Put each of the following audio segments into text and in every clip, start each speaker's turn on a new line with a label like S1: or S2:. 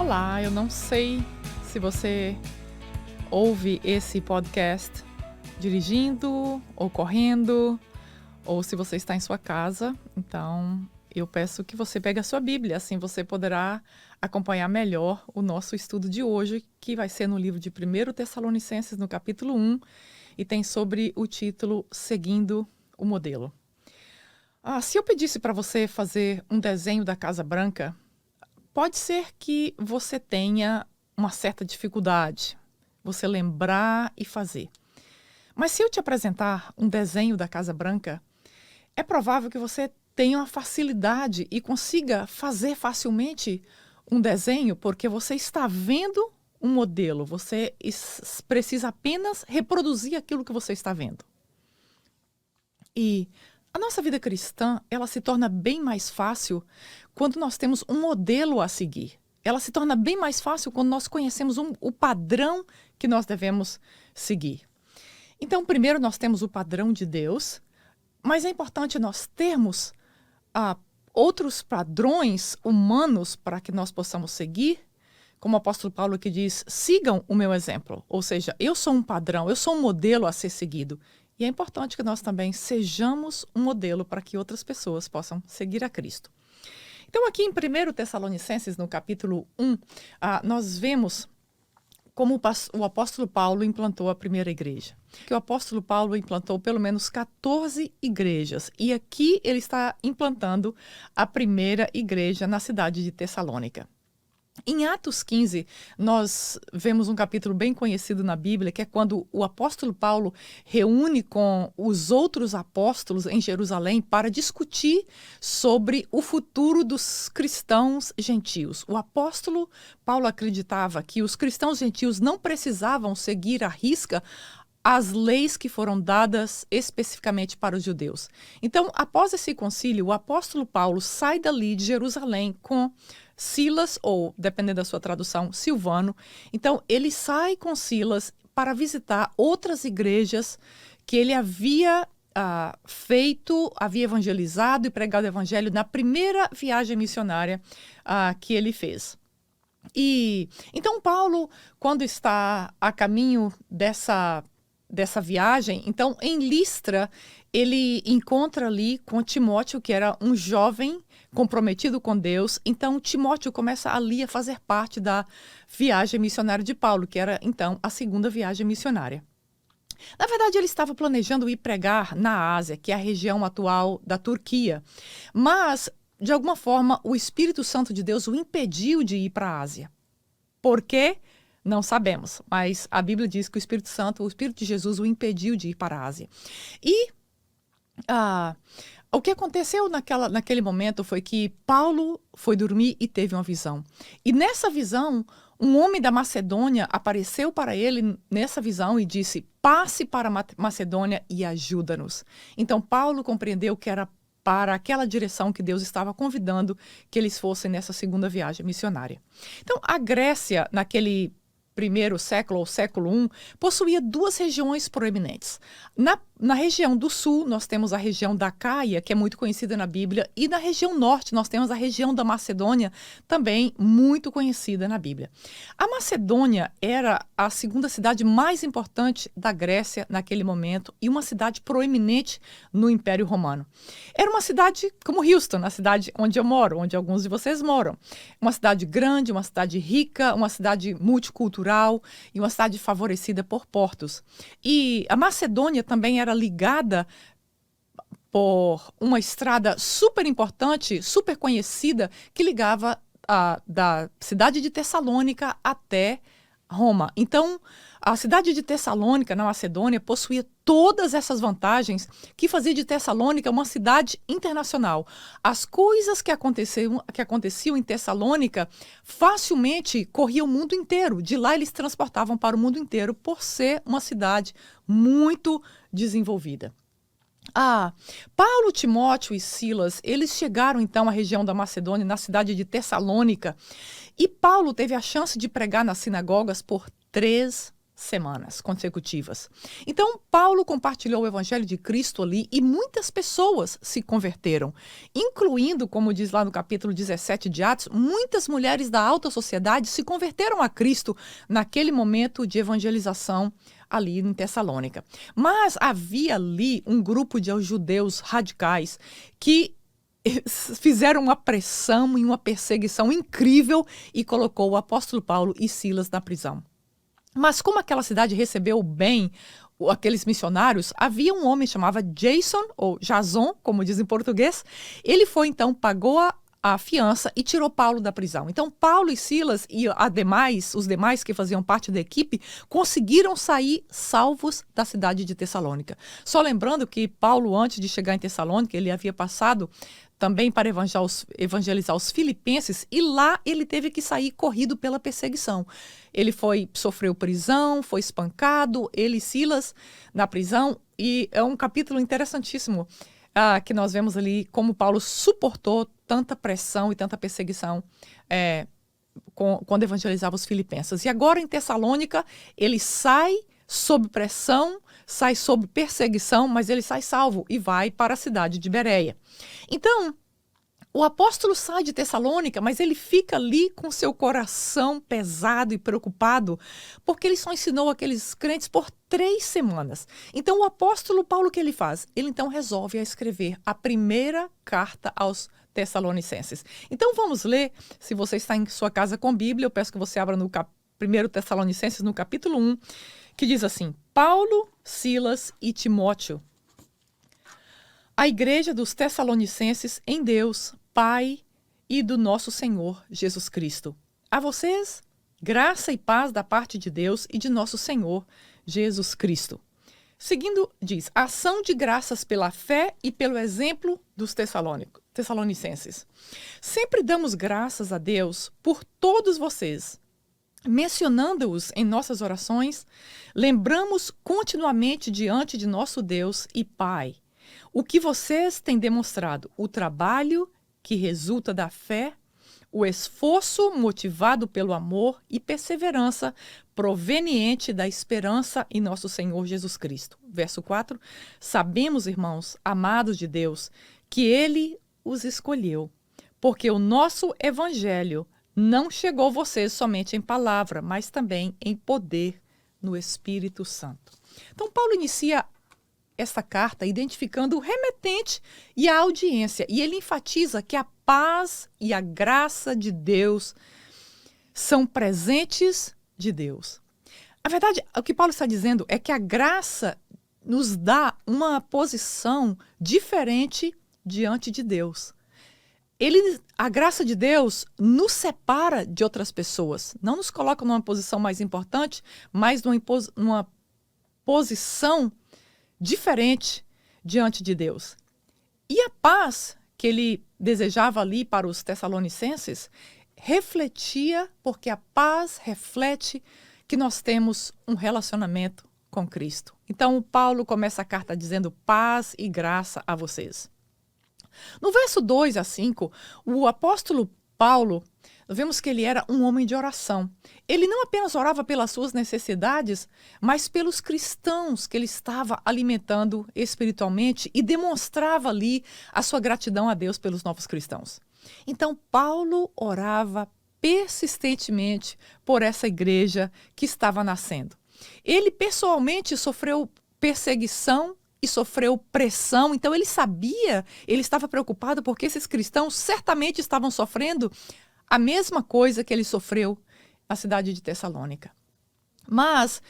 S1: Olá, eu não sei se você ouve esse podcast dirigindo ou correndo, ou se você está em sua casa. Então, eu peço que você pegue a sua Bíblia, assim você poderá acompanhar melhor o nosso estudo de hoje, que vai ser no livro de 1 Tessalonicenses, no capítulo 1, e tem sobre o título Seguindo o Modelo. Se eu pedisse para você fazer um desenho da Casa Branca, pode ser que você tenha uma certa dificuldade, você lembrar e fazer. Mas se eu te apresentar um desenho da Casa Branca, é provável que você tenha uma facilidade e consiga fazer facilmente um desenho, porque você está vendo um modelo, você precisa apenas reproduzir aquilo que você está vendo. E a nossa vida cristã, ela se torna bem mais fácil quando nós temos um modelo a seguir. Ela se torna bem mais fácil quando nós conhecemos o padrão que nós devemos seguir. Então, primeiro nós temos o padrão de Deus, mas é importante nós termos outros padrões humanos para que nós possamos seguir, como o apóstolo Paulo que diz, sigam o meu exemplo. Ou seja, eu sou um padrão, eu sou um modelo a ser seguido. E é importante que nós também sejamos um modelo para que outras pessoas possam seguir a Cristo. Então, aqui em 1 Tessalonicenses, no capítulo 1, nós vemos como o apóstolo Paulo implantou a primeira igreja. Que o apóstolo Paulo implantou pelo menos 14 igrejas. E aqui ele está implantando a primeira igreja na cidade de Tessalônica. Em Atos 15, nós vemos um capítulo bem conhecido na Bíblia, que é quando o apóstolo Paulo reúne com os outros apóstolos em Jerusalém para discutir sobre o futuro dos cristãos gentios. O apóstolo Paulo acreditava que os cristãos gentios não precisavam seguir à risca as leis que foram dadas especificamente para os judeus. Então, após esse concílio, o apóstolo Paulo sai dali de Jerusalém com Silas, ou, dependendo da sua tradução, Silvano. Então, ele sai com Silas para visitar outras igrejas que ele havia havia evangelizado e pregado o evangelho na primeira viagem missionária que ele fez. E então, Paulo, quando está a caminho dessa viagem, então, em Listra, ele encontra ali com Timóteo, que era um jovem comprometido com Deus. Então, Timóteo começa ali a fazer parte da viagem missionária de Paulo, que era, então, a segunda viagem missionária. Na verdade, ele estava planejando ir pregar na Ásia, que é a região atual da Turquia. Mas, de alguma forma, o Espírito Santo de Deus o impediu de ir para a Ásia. Por quê? Não sabemos, mas a Bíblia diz que o Espírito Santo, o Espírito de Jesus, o impediu de ir para a Ásia. E o que aconteceu naquele momento foi que Paulo foi dormir e teve uma visão. E nessa visão, um homem da Macedônia apareceu para ele nessa visão e disse, passe para a Macedônia e ajuda-nos. Então Paulo compreendeu que era para aquela direção que Deus estava convidando que eles fossem nessa segunda viagem missionária. Então, a Grécia, naquele primeiro século, ou século I, possuía duas regiões proeminentes. Na região do sul, nós temos a região da Caia, que é muito conhecida na Bíblia, e na região norte, nós temos a região da Macedônia, também muito conhecida na Bíblia. A Macedônia era a segunda cidade mais importante da Grécia naquele momento e uma cidade proeminente no Império Romano. Era uma cidade como Houston, a cidade onde eu moro, onde alguns de vocês moram. Uma cidade grande, uma cidade rica, uma cidade multicultural e uma cidade favorecida por portos. E a Macedônia também era ligada por uma estrada super importante, super conhecida, que ligava da cidade de Tessalônica até Roma. Então, a cidade de Tessalônica, na Macedônia, possuía todas essas vantagens que fazia de Tessalônica uma cidade internacional. As coisas que aconteciam em Tessalônica facilmente corriam o mundo inteiro. De lá eles transportavam para o mundo inteiro por ser uma cidade muito desenvolvida. Paulo, Timóteo e Silas, eles chegaram então à região da Macedônia, na cidade de Tessalônica, e Paulo teve a chance de pregar nas sinagogas por 3 semanas consecutivas. Então, Paulo compartilhou o evangelho de Cristo ali e muitas pessoas se converteram, incluindo, como diz lá no capítulo 17 de Atos, muitas mulheres da alta sociedade se converteram a Cristo naquele momento de evangelização ali em Tessalônica. Mas havia ali um grupo de judeus radicais que fizeram uma pressão e uma perseguição incrível e colocou o apóstolo Paulo e Silas na prisão. Mas como aquela cidade recebeu bem aqueles missionários, havia um homem chamado Jason, ou Jason, como diz em português. Ele foi então, pagou a fiança e tirou Paulo da prisão. Então Paulo e Silas e os demais que faziam parte da equipe conseguiram sair salvos da cidade de Tessalônica. Só lembrando que Paulo, antes de chegar em Tessalônica, ele havia passado também para evangelizar os filipenses, e lá ele teve que sair corrido pela perseguição. Ele sofreu prisão, foi espancado, ele e Silas na prisão, e é um capítulo interessantíssimo que nós vemos ali como Paulo suportou tanta pressão e tanta perseguição quando evangelizava os filipenses. E agora em Tessalônica ele sai sob pressão, sai sob perseguição, mas ele sai salvo e vai para a cidade de Bereia. Então, o apóstolo sai de Tessalônica, mas ele fica ali com seu coração pesado e preocupado, porque ele só ensinou aqueles crentes por 3 semanas. Então, o apóstolo Paulo, o que ele faz? Ele então resolve escrever a primeira carta aos Tessalonicenses. Então, vamos ler, se você está em sua casa com Bíblia, eu peço que você abra no 1 Tessalonicenses, no capítulo 1, que diz assim: Paulo, Silas e Timóteo, a igreja dos Tessalonicenses em Deus, Pai e do nosso Senhor Jesus Cristo. A vocês, graça e paz da parte de Deus e de nosso Senhor Jesus Cristo. Seguindo, diz, ação de graças pela fé e pelo exemplo dos Tessalonicenses. Sempre damos graças a Deus por todos vocês. Mencionando-os em nossas orações, lembramos continuamente diante de nosso Deus e Pai o que vocês têm demonstrado, o trabalho que resulta da fé, o esforço motivado pelo amor e perseverança proveniente da esperança em nosso Senhor Jesus Cristo. Verso 4, sabemos, irmãos, amados de Deus, que Ele os escolheu, porque o nosso evangelho não chegou a vocês somente em palavra, mas também em poder no Espírito Santo. Então, Paulo inicia esta carta identificando o remetente e a audiência, e ele enfatiza que a paz e a graça de Deus são presentes de Deus. A verdade, o que Paulo está dizendo é que a graça nos dá uma posição diferente diante de Deus. A graça de Deus nos separa de outras pessoas, não nos coloca numa posição mais importante, mas numa posição diferente diante de Deus. E a paz que ele desejava ali para os Tessalonicenses refletia, porque a paz reflete que nós temos um relacionamento com Cristo. Então, Paulo começa a carta dizendo paz e graça a vocês. No verso 2 a 5, o apóstolo Paulo, vemos que ele era um homem de oração. Ele não apenas orava pelas suas necessidades, mas pelos cristãos que ele estava alimentando espiritualmente e demonstrava ali a sua gratidão a Deus pelos novos cristãos. Então, Paulo orava persistentemente por essa igreja que estava nascendo. Ele pessoalmente sofreu perseguição e sofreu pressão, então ele sabia, ele estava preocupado porque esses cristãos certamente estavam sofrendo a mesma coisa que ele sofreu na cidade de Tessalônica. Mas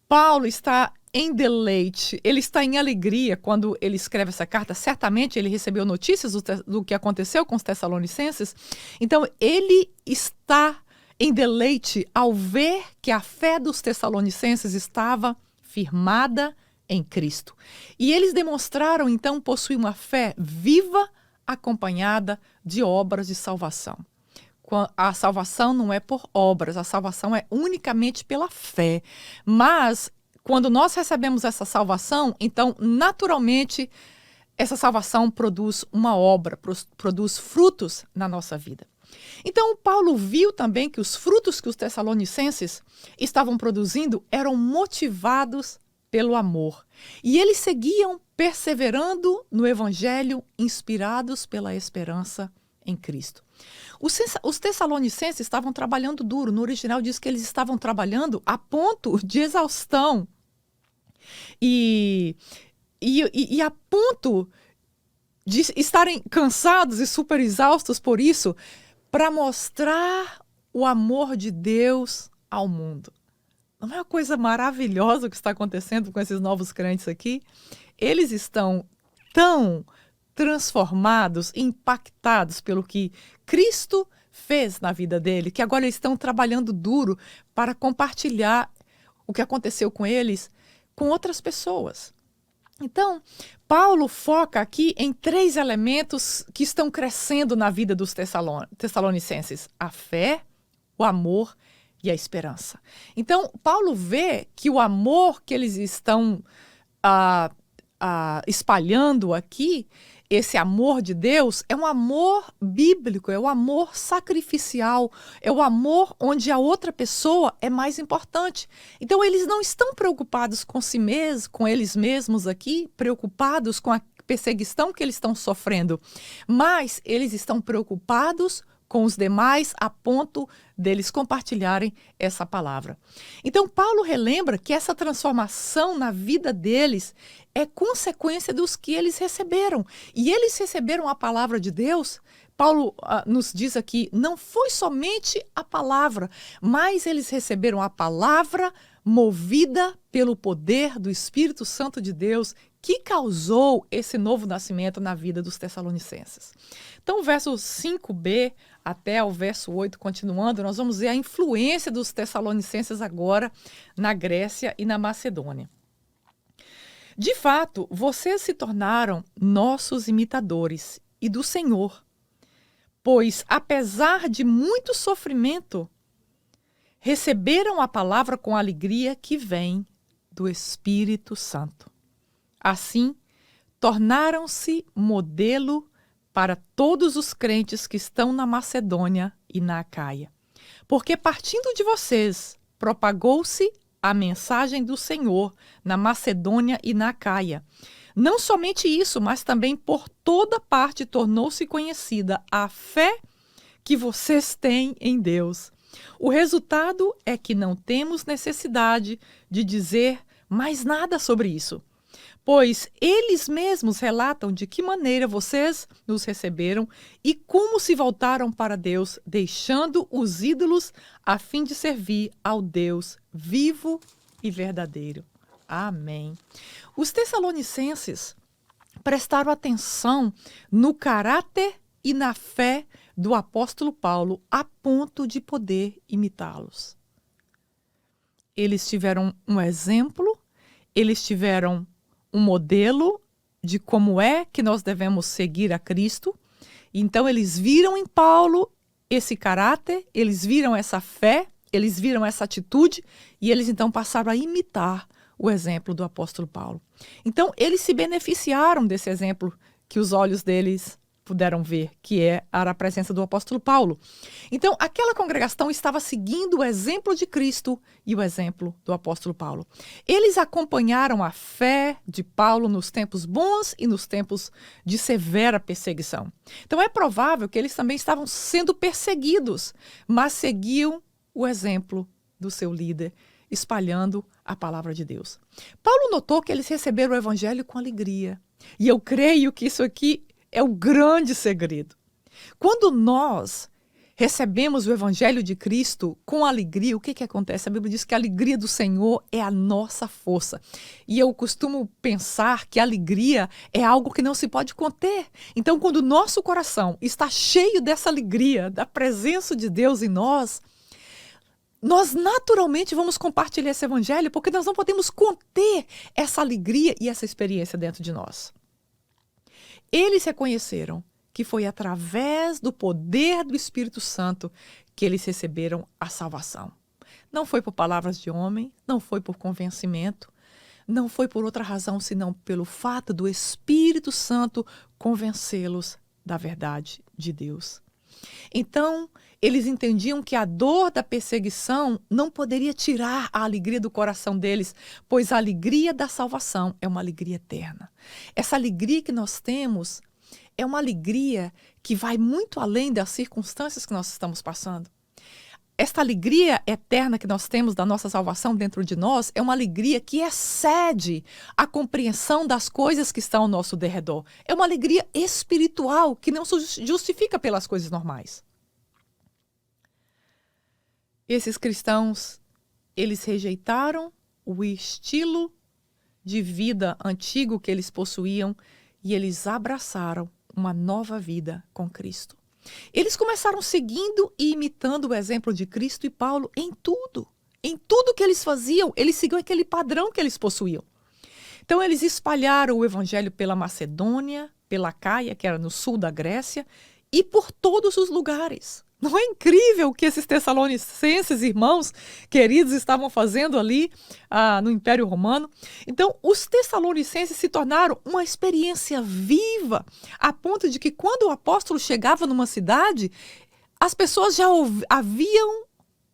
S1: Paulo está em deleite, ele está em alegria quando ele escreve essa carta. Certamente ele recebeu notícias do que aconteceu com os Tessalonicenses. Então ele está em deleite ao ver que a fé dos Tessalonicenses estava firmada em Cristo. E eles demonstraram, então, possuir uma fé viva, acompanhada de obras de salvação. A salvação não é por obras, a salvação é unicamente pela fé. Mas, quando nós recebemos essa salvação, então, naturalmente, essa salvação produz uma obra, produz frutos na nossa vida. Então, Paulo viu também que os frutos que os tessalonicenses estavam produzindo eram motivados pelo amor. E eles seguiam perseverando no evangelho, inspirados pela esperança em Cristo. Os tessalonicenses estavam trabalhando duro. No original diz que eles estavam trabalhando a ponto de exaustão. E a ponto de estarem cansados e super exaustos por isso, para mostrar o amor de Deus ao mundo. Não é uma coisa maravilhosa o que está acontecendo com esses novos crentes aqui? Eles estão tão transformados, impactados pelo que Cristo fez na vida dele, que agora eles estão trabalhando duro para compartilhar o que aconteceu com eles com outras pessoas. Então, Paulo foca aqui em 3 elementos que estão crescendo na vida dos tessalonicenses: a fé, o amor e a esperança. Então, Paulo vê que o amor que eles estão espalhando aqui, esse amor de Deus, é um amor bíblico, é um amor sacrificial, é o amor onde a outra pessoa é mais importante. Então, eles não estão preocupados com si mesmos, com eles mesmos aqui, preocupados com a perseguição que eles estão sofrendo, mas eles estão preocupados com os demais a ponto deles compartilharem essa palavra. Então, Paulo relembra que essa transformação na vida deles é consequência dos que eles receberam. E eles receberam a palavra de Deus. Paulo nos diz aqui, não foi somente a palavra, mas eles receberam a palavra movida pelo poder do Espírito Santo de Deus, que causou esse novo nascimento na vida dos tessalonicenses. Então, o verso 5b até o verso 8, continuando, nós vamos ver a influência dos tessalonicenses agora na Grécia e na Macedônia. De fato, vocês se tornaram nossos imitadores e do Senhor, pois, apesar de muito sofrimento, receberam a palavra com alegria que vem do Espírito Santo. Assim, tornaram-se modelo para todos os crentes que estão na Macedônia e na Acaia. Porque partindo de vocês, propagou-se a mensagem do Senhor na Macedônia e na Acaia. Não somente isso, mas também por toda parte tornou-se conhecida a fé que vocês têm em Deus. O resultado é que não temos necessidade de dizer mais nada sobre isso, pois eles mesmos relatam de que maneira vocês nos receberam e como se voltaram para Deus, deixando os ídolos a fim de servir ao Deus vivo e verdadeiro. Amém. Os tessalonicenses prestaram atenção no caráter e na fé do apóstolo Paulo a ponto de poder imitá-los. Eles tiveram um exemplo, eles tiveram um modelo de como é que nós devemos seguir a Cristo. Então, eles viram em Paulo esse caráter, eles viram essa fé, eles viram essa atitude e eles então passaram a imitar o exemplo do apóstolo Paulo. Então, eles se beneficiaram desse exemplo que os olhos deles puderam ver, que era a presença do apóstolo Paulo. Então, aquela congregação estava seguindo o exemplo de Cristo e o exemplo do apóstolo Paulo. Eles acompanharam a fé de Paulo nos tempos bons e nos tempos de severa perseguição. Então, é provável que eles também estavam sendo perseguidos, mas seguiam o exemplo do seu líder, espalhando a palavra de Deus. Paulo notou que eles receberam o evangelho com alegria. E eu creio que isso aqui é o grande segredo. Quando nós recebemos o evangelho de Cristo com alegria, o que acontece? A Bíblia diz que a alegria do Senhor é a nossa força. E eu costumo pensar que a alegria é algo que não se pode conter. Então, quando o nosso coração está cheio dessa alegria, da presença de Deus em nós naturalmente vamos compartilhar esse evangelho, porque nós não podemos conter essa alegria e essa experiência dentro de nós. Eles reconheceram que foi através do poder do Espírito Santo que eles receberam a salvação. Não foi por palavras de homem, não foi por convencimento, não foi por outra razão, senão pelo fato do Espírito Santo convencê-los da verdade de Deus. Então, eles entendiam que a dor da perseguição não poderia tirar a alegria do coração deles, pois a alegria da salvação é uma alegria eterna. Essa alegria que nós temos é uma alegria que vai muito além das circunstâncias que nós estamos passando. Esta alegria eterna que nós temos da nossa salvação dentro de nós é uma alegria que excede a compreensão das coisas que estão ao nosso derredor. É uma alegria espiritual que não se justifica pelas coisas normais. Esses cristãos, eles rejeitaram o estilo de vida antigo que eles possuíam e eles abraçaram uma nova vida com Cristo. Eles começaram seguindo e imitando o exemplo de Cristo e Paulo em tudo. Em tudo que eles faziam, eles seguiam aquele padrão que eles possuíam. Então, eles espalharam o evangelho pela Macedônia, pela Caia, que era no sul da Grécia, e por todos os lugares. Não é incrível o que esses tessalonicenses, irmãos queridos, estavam fazendo ali no Império Romano? Então, os tessalonicenses se tornaram uma experiência viva, a ponto de que quando o apóstolo chegava numa cidade, as pessoas já haviam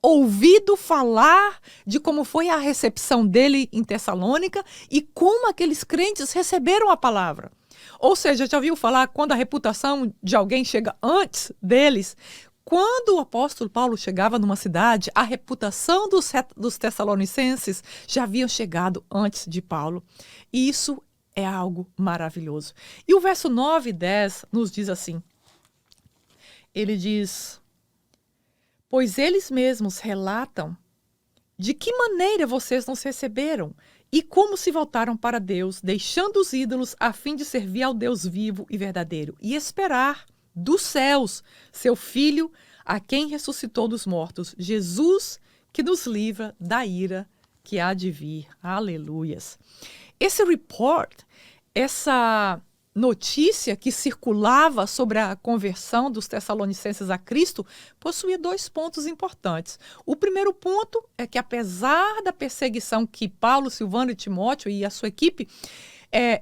S1: ouvido falar de como foi a recepção dele em Tessalônica e como aqueles crentes receberam a palavra. Ou seja, já ouviu falar quando a reputação de alguém chega antes deles? Quando o apóstolo Paulo chegava numa cidade, a reputação dos tessalonicenses já havia chegado antes de Paulo. E isso é algo maravilhoso. E o verso 9 e 10 nos diz assim. Ele diz: pois eles mesmos relatam de que maneira vocês nos receberam e como se voltaram para Deus, deixando os ídolos a fim de servir ao Deus vivo e verdadeiro e esperar dos céus seu Filho, a quem ressuscitou dos mortos, Jesus, que nos livra da ira que há de vir. Aleluias. Esse report, essa notícia que circulava sobre a conversão dos tessalonicenses a Cristo, possuía 2 pontos importantes. O primeiro ponto é que, apesar da perseguição que Paulo, Silvano e Timóteo e a sua equipe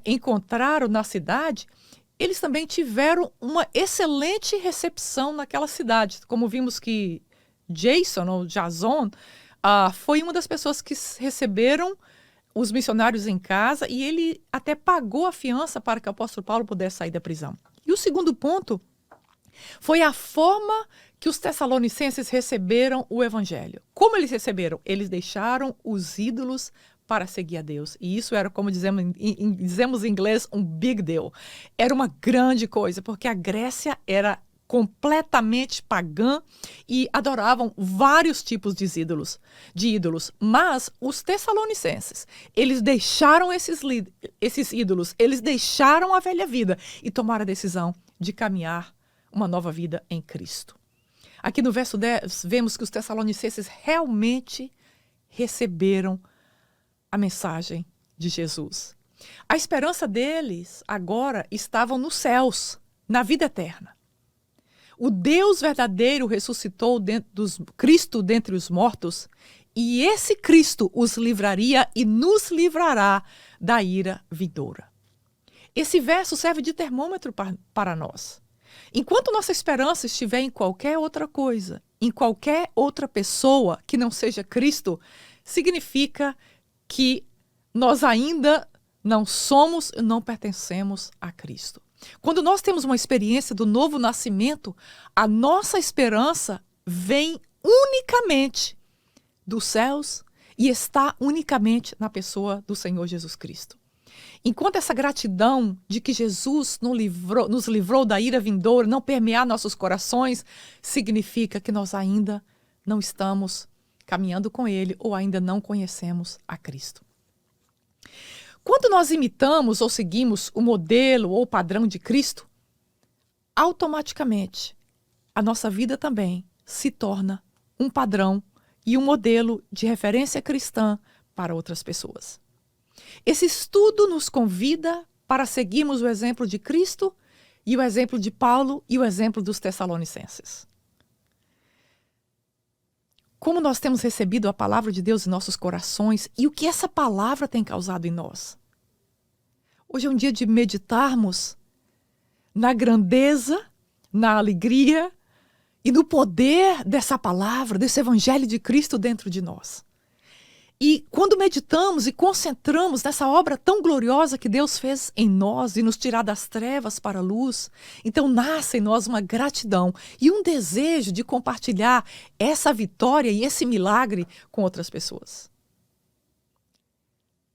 S1: encontraram na cidade, eles também tiveram uma excelente recepção naquela cidade. Como vimos que Jason, ou Jason, foi uma das pessoas que receberam os missionários em casa e ele até pagou a fiança para que o apóstolo Paulo pudesse sair da prisão. E o segundo ponto foi a forma que os tessalonicenses receberam o evangelho. Como eles receberam? Eles deixaram os ídolos para seguir a Deus. E isso era, como dizemos em inglês, um big deal. Era uma grande coisa, porque a Grécia era completamente pagã e adoravam vários tipos de ídolos. Mas os tessalonicenses, eles deixaram esses ídolos, eles deixaram a velha vida e tomaram a decisão de caminhar uma nova vida em Cristo. Aqui no verso 10, vemos que os tessalonicenses realmente receberam a mensagem de Jesus. A esperança deles agora estava nos céus, na vida eterna. O Deus verdadeiro ressuscitou Cristo dentre os mortos, e esse Cristo os livraria e nos livrará da ira vindoura. Esse verso serve de termômetro para nós. Enquanto nossa esperança estiver em qualquer outra coisa, em qualquer outra pessoa que não seja Cristo, significa que nós ainda não somos e não pertencemos a Cristo. Quando nós temos uma experiência do novo nascimento, a nossa esperança vem unicamente dos céus e está unicamente na pessoa do Senhor Jesus Cristo. Enquanto essa gratidão de que Jesus nos livrou da ira vindoura não permear nossos corações, significa que nós ainda não estamos caminhando com Ele ou ainda não conhecemos a Cristo. Quando nós imitamos ou seguimos o modelo ou o padrão de Cristo, automaticamente a nossa vida também se torna um padrão e um modelo de referência cristã para outras pessoas. Esse estudo nos convida para seguirmos o exemplo de Cristo e o exemplo de Paulo e o exemplo dos tessalonicenses. Como nós temos recebido a palavra de Deus em nossos corações e o que essa palavra tem causado em nós. Hoje é um dia de meditarmos na grandeza, na alegria, e no poder dessa palavra, desse evangelho de Cristo dentro de nós. E quando meditamos e concentramos nessa obra tão gloriosa que Deus fez em nós e nos tirar das trevas para a luz, então nasce em nós uma gratidão e um desejo de compartilhar essa vitória e esse milagre com outras pessoas.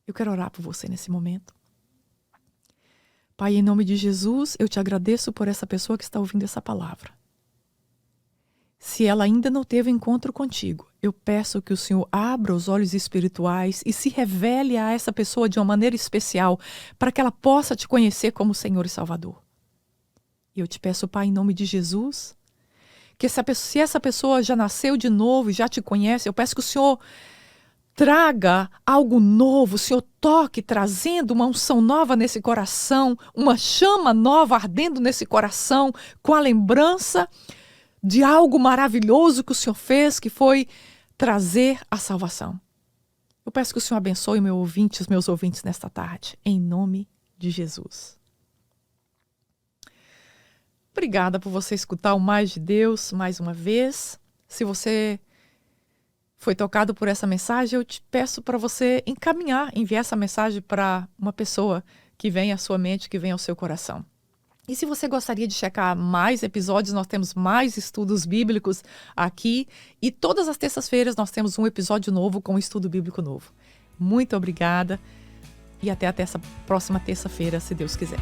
S1: Eu quero orar por você nesse momento. Pai, em nome de Jesus, eu te agradeço por essa pessoa que está ouvindo essa palavra. Se ela ainda não teve encontro contigo, eu peço que o Senhor abra os olhos espirituais e se revele a essa pessoa de uma maneira especial para que ela possa te conhecer como Senhor e Salvador. E eu te peço, Pai, em nome de Jesus, que se essa pessoa já nasceu de novo e já te conhece, eu peço que o Senhor traga algo novo, o Senhor toque trazendo uma unção nova nesse coração, uma chama nova ardendo nesse coração, com a lembrança de algo maravilhoso que o Senhor fez, que foi trazer a salvação. Eu peço que o Senhor abençoe os meus ouvintes nesta tarde, em nome de Jesus. Obrigada por você escutar o Mais de Deus mais uma vez. Se você foi tocado por essa mensagem, eu te peço para você enviar essa mensagem para uma pessoa que vem à sua mente, que vem ao seu coração. E se você gostaria de checar mais episódios, nós temos mais estudos bíblicos aqui. E todas as terças-feiras nós temos um episódio novo com um estudo bíblico novo. Muito obrigada e até essa próxima terça-feira, se Deus quiser.